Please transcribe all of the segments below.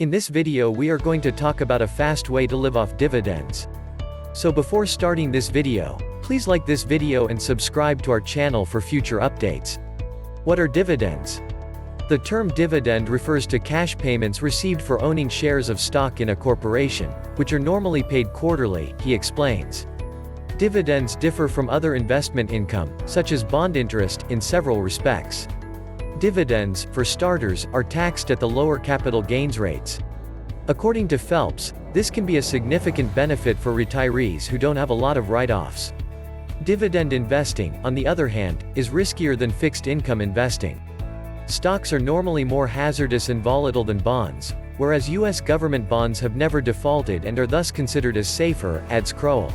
In this video we are going to talk about a fast way to live off dividends. So before starting this video, please like this video and subscribe to our channel for future updates. What are dividends? The term dividend refers to cash payments received for owning shares of stock in a corporation, which are normally paid quarterly, he explains. Dividends differ from other investment income, such as bond interest, in several respects. Dividends, for starters, are taxed at the lower capital gains rates. According to Phelps, this can be a significant benefit for retirees who don't have a lot of write-offs. Dividend investing, on the other hand, is riskier than fixed income investing. Stocks are normally more hazardous and volatile than bonds, whereas U.S. government bonds have never defaulted and are thus considered as safer, adds Crowell.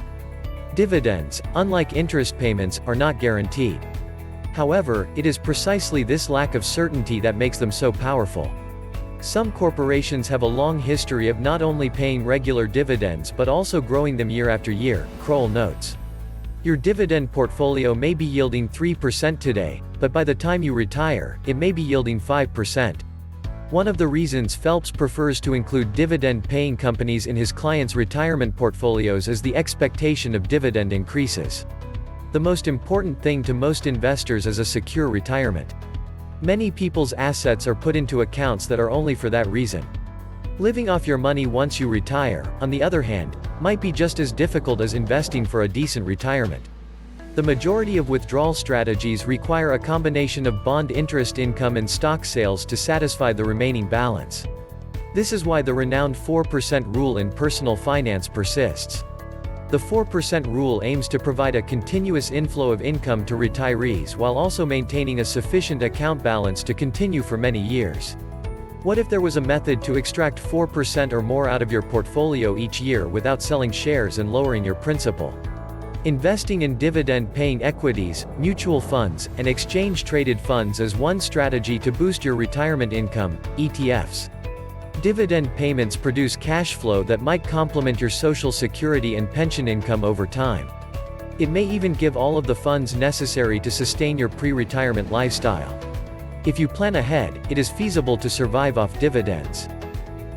Dividends, unlike interest payments, are not guaranteed. However, it is precisely this lack of certainty that makes them so powerful. Some corporations have a long history of not only paying regular dividends but also growing them year after year, Crowell notes. Your dividend portfolio may be yielding 3% today, but by the time you retire, it may be yielding 5%. One of the reasons Phelps prefers to include dividend-paying companies in his clients' retirement portfolios is the expectation of dividend increases. The most important thing to most investors is a secure retirement. Many people's assets are put into accounts that are only for that reason. Living off your money once you retire, on the other hand, might be just as difficult as investing for a decent retirement. The majority of withdrawal strategies require a combination of bond interest income and stock sales to satisfy the remaining balance. This is why the renowned 4% rule in personal finance persists. The 4% rule aims to provide a continuous inflow of income to retirees while also maintaining a sufficient account balance to continue for many years. What if there was a method to extract 4% or more out of your portfolio each year without selling shares and lowering your principal? Investing in dividend-paying equities, mutual funds, and exchange-traded funds is one strategy to boost your retirement income, ETFs. Dividend payments produce cash flow that might complement your Social Security and pension income over time. It may even give all of the funds necessary to sustain your pre-retirement lifestyle. If you plan ahead, it is feasible to survive off dividends.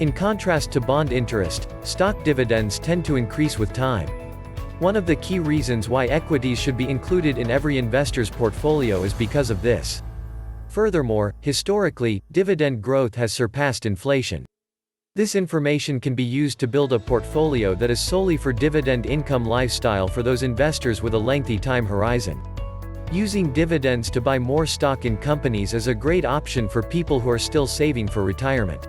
In contrast to bond interest, stock dividends tend to increase with time. One of the key reasons why equities should be included in every investor's portfolio is because of this. Furthermore, historically, dividend growth has surpassed inflation. This information can be used to build a portfolio that is solely for dividend income lifestyle for those investors with a lengthy time horizon. Using dividends to buy more stock in companies is a great option for people who are still saving for retirement.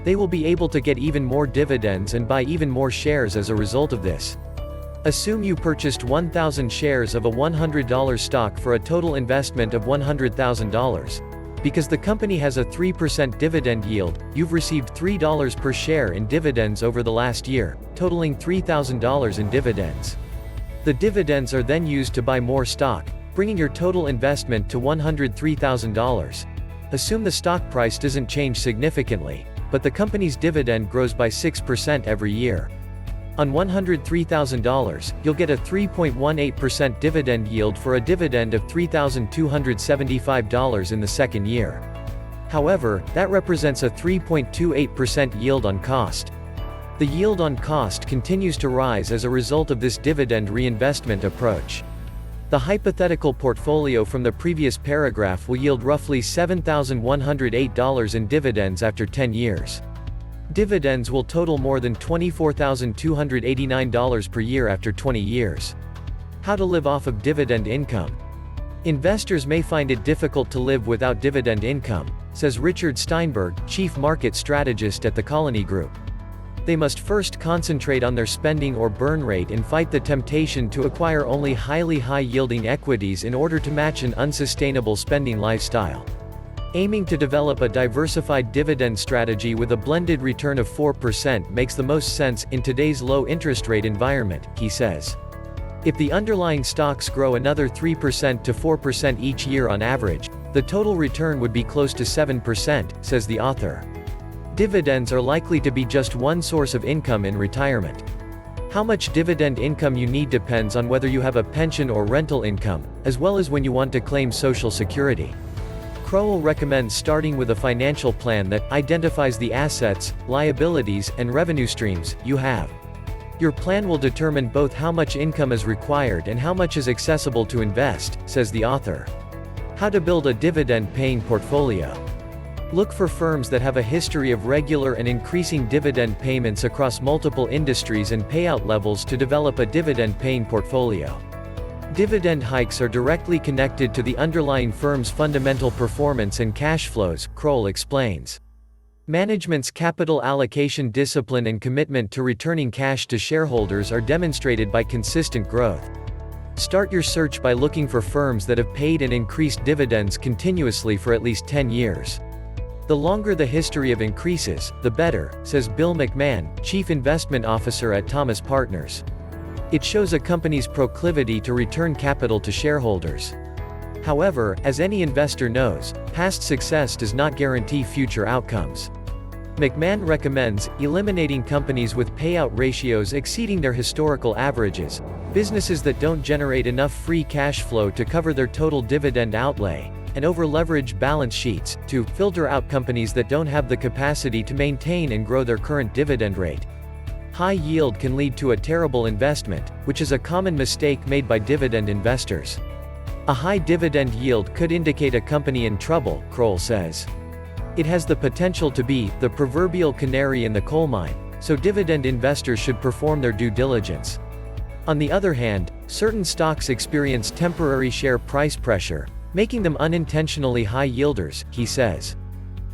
They will be able to get even more dividends and buy even more shares as a result of this. Assume you purchased 1,000 shares of a $100 stock for a total investment of $100,000. Because the company has a 3% dividend yield, you've received $3 per share in dividends over the last year, totaling $3,000 in dividends. The dividends are then used to buy more stock, bringing your total investment to $103,000. Assume the stock price doesn't change significantly, but the company's dividend grows by 6% every year. On $103,000, you'll get a 3.18% dividend yield for a dividend of $3,275 in the second year. However, that represents a 3.28% yield on cost. The yield on cost continues to rise as a result of this dividend reinvestment approach. The hypothetical portfolio from the previous paragraph will yield roughly $7,108 in dividends after 10 years. Dividends will total more than $24,289 per year after 20 years. How to live off of dividend income? Investors may find it difficult to live without dividend income, says Richard Steinberg, chief market strategist at the Colony Group. They must first concentrate on their spending or burn rate and fight the temptation to acquire only highly high-yielding equities in order to match an unsustainable spending lifestyle. Aiming to develop a diversified dividend strategy with a blended return of 4% makes the most sense in today's low interest rate environment, he says. If the underlying stocks grow another 3% to 4% each year on average, the total return would be close to 7%, says the author. Dividends are likely to be just one source of income in retirement. How much dividend income you need depends on whether you have a pension or rental income, as well as when you want to claim Social Security. Kroll recommends starting with a financial plan that identifies the assets, liabilities, and revenue streams you have. Your plan will determine both how much income is required and how much is accessible to invest, says the author. How to build a dividend-paying portfolio. Look for firms that have a history of regular and increasing dividend payments across multiple industries and payout levels to develop a dividend-paying portfolio. Dividend hikes are directly connected to the underlying firm's fundamental performance and cash flows, Kroll explains. Management's capital allocation discipline and commitment to returning cash to shareholders are demonstrated by consistent growth. Start your search by looking for firms that have paid and increased dividends continuously for at least 10 years. The longer the history of increases, the better, says Bill McMahon, Chief Investment Officer at Thomas Partners. It shows a company's proclivity to return capital to shareholders. However, as any investor knows, past success does not guarantee future outcomes. McMahon recommends eliminating companies with payout ratios exceeding their historical averages, businesses that don't generate enough free cash flow to cover their total dividend outlay, and over-leveraged balance sheets, to filter out companies that don't have the capacity to maintain and grow their current dividend rate. High yield can lead to a terrible investment, which is a common mistake made by dividend investors. A high dividend yield could indicate a company in trouble, Kroll says. It has the potential to be the proverbial canary in the coal mine, so dividend investors should perform their due diligence. On the other hand, certain stocks experience temporary share price pressure, making them unintentionally high yielders, he says.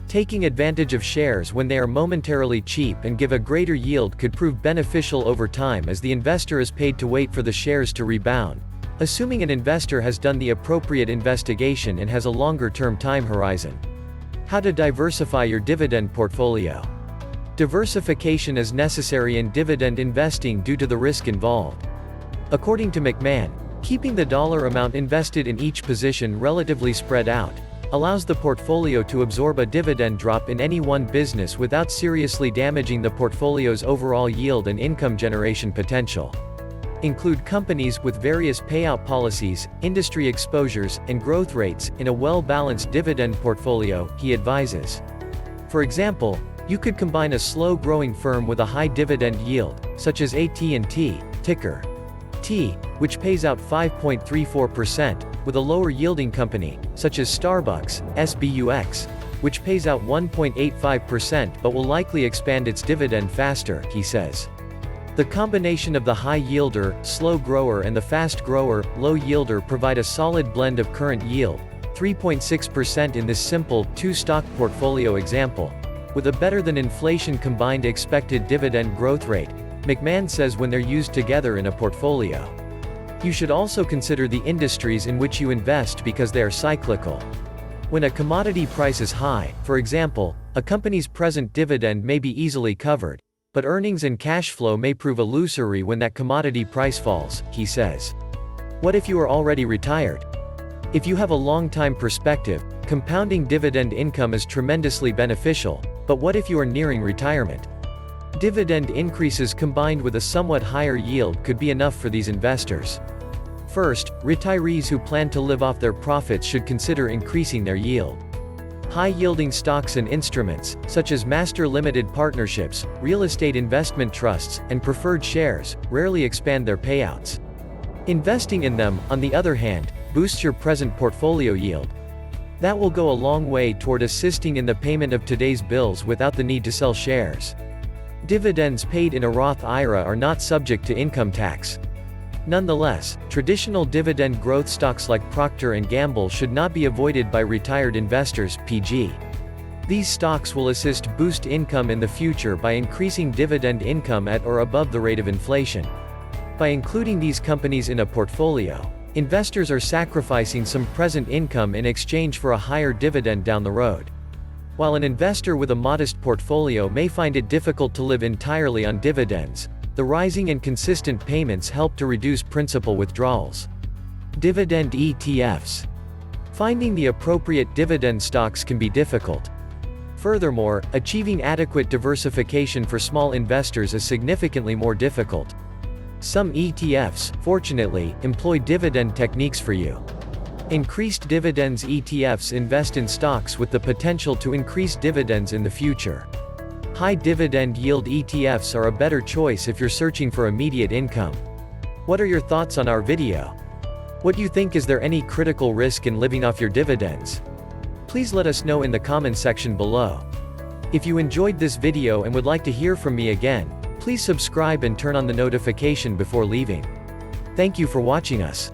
Taking advantage of shares when they are momentarily cheap and give a greater yield could prove beneficial over time as the investor is paid to wait for the shares to rebound, assuming an investor has done the appropriate investigation and has a longer-term time horizon. How to diversify your dividend portfolio. Diversification is necessary in dividend investing due to the risk involved. According to McMahon, keeping the dollar amount invested in each position relatively spread out allows the portfolio to absorb a dividend drop in any one business without seriously damaging the portfolio's overall yield and income generation potential. Include companies with various payout policies, industry exposures, and growth rates in a well-balanced dividend portfolio, he advises. For example, you could combine a slow-growing firm with a high dividend yield, such as AT&T, ticker T, which pays out 5.34%, with a lower-yielding company, such as Starbucks, SBUX, which pays out 1.85% but will likely expand its dividend faster, he says. The combination of the high yielder, slow grower and the fast grower, low yielder provide a solid blend of current yield, 3.6% in this simple, two-stock portfolio example, with a better-than-inflation combined expected dividend growth rate, McMahon says when they're used together in a portfolio. You should also consider the industries in which you invest because they are cyclical. When a commodity price is high, for example, a company's present dividend may be easily covered, but earnings and cash flow may prove illusory when that commodity price falls, he says. What if you are already retired? If you have a long-time perspective, compounding dividend income is tremendously beneficial, but what if you are nearing retirement? Dividend increases combined with a somewhat higher yield could be enough for these investors. First, retirees who plan to live off their profits should consider increasing their yield. High-yielding stocks and instruments, such as master limited partnerships, real estate investment trusts, and preferred shares, rarely expand their payouts. Investing in them, on the other hand, boosts your present portfolio yield. That will go a long way toward assisting in the payment of today's bills without the need to sell shares. Dividends paid in a Roth IRA are not subject to income tax. Nonetheless, traditional dividend growth stocks like Procter & Gamble should not be avoided by retired investors, PG. These stocks will boost income in the future by increasing dividend income at or above the rate of inflation. By including these companies in a portfolio, investors are sacrificing some present income in exchange for a higher dividend down the road. While an investor with a modest portfolio may find it difficult to live entirely on dividends, the rising and consistent payments help to reduce principal withdrawals. Dividend ETFs. Finding the appropriate dividend stocks can be difficult. Furthermore, achieving adequate diversification for small investors is significantly more difficult. Some ETFs, fortunately, employ dividend techniques for you. Increased dividends. ETFs invest in stocks with the potential to increase dividends in the future. High dividend yield ETFs are a better choice if you're searching for immediate income. What are your thoughts on our video? What do you think? Is there any critical risk in living off your dividends? Please let us know in the comment section below. If you enjoyed this video and would like to hear from me again, please subscribe and turn on the notification before leaving. Thank you for watching us.